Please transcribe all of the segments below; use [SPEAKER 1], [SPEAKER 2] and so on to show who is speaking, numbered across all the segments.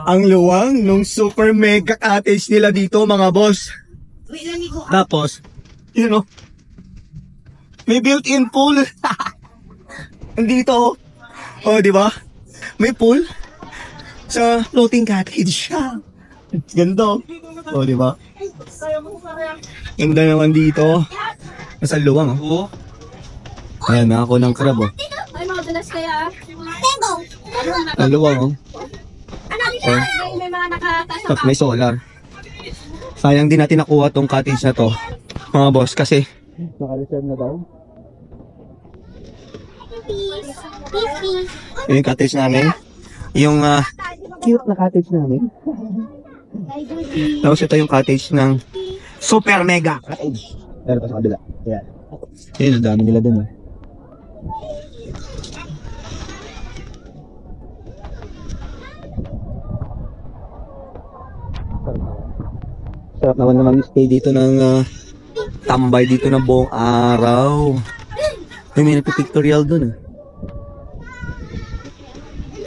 [SPEAKER 1] Ang luwang nung super mega cottage nila dito, mga boss. Tapos, you know, may built-in pool. Dito, oh, di ba? May pool sa floating cottage. Ganda. Oh, di ba? Ganda naman dito. Nasa luwang, oh. Ayan, ako ng crab, oh.
[SPEAKER 2] Ay, mga dulas kaya.
[SPEAKER 1] Ang luwang, oh.
[SPEAKER 2] May mga nakataas.
[SPEAKER 1] Tapos may solar. Sayang din natin nakuha tong cottage na to, mga boss, kasi naka-reserve na daw. Yung cottage namin. Yung cute na cottage namin. Tapos ito yung cottage ng super mega cottage. Meron pa sa kabila. Ayan. Ayan, ang dami nila dun, eh. Sarap naman stay dito ng tambay dito ng buong araw. May nagpipictorial dun, eh.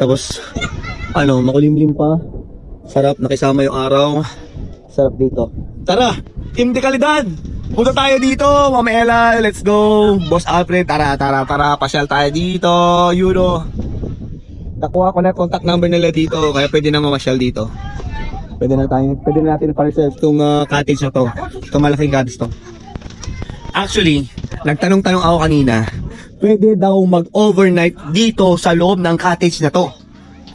[SPEAKER 1] Tapos, ano, makulimlim pa. Sarap, nakisama yung araw. Sarap dito. Tara! Team de Kalidad! Punta tayo dito, Mama Ella, let's go! Boss Alfred, tara, pasyal tayo dito, Euro. Nakuha ko na contact number nila dito, kaya pwede na mamasyal dito. Pwede na natin pa-reserve itong cottage na to. Itong malaking cottage to. Actually, nagtanong-tanong ako kanina, pwede daw mag-overnight dito sa loob ng cottage na to.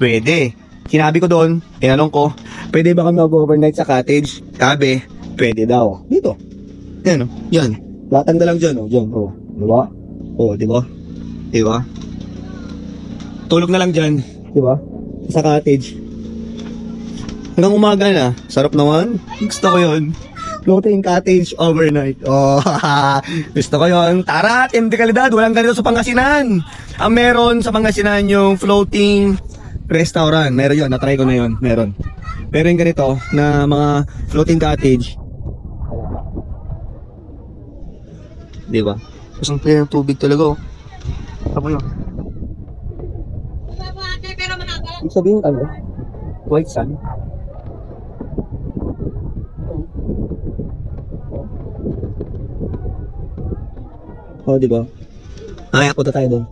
[SPEAKER 1] Pwede. Sinabi ko doon, tinanong ko, pwede ba kami mag-overnight sa cottage? Sabi, pwede daw. Dito. Yan, oh. Yan. Latang na lang dyan, oh. Dyan, oh. Diba? Oh, diba? Diba? Tulog na lang dyan. Diba? Sa cottage. Hanggang umaga na. Sarap naman. Gusto ko yun. Floating cottage overnight. Oh, gusto ko yun. Tara, Team de Kalidad. Walang ganito sa Pangasinan. Ang meron sa Pangasinan yung floating restaurant. Meron yun. Na-try ko na yun. Meron. Pero yung ganito na mga floating cottage. Diba? Kasi ang clear ng tubig talaga, oh. Ano yun? Ibig sabihin, ano? White sand. Oh, diba? Ay, punta tayo doon.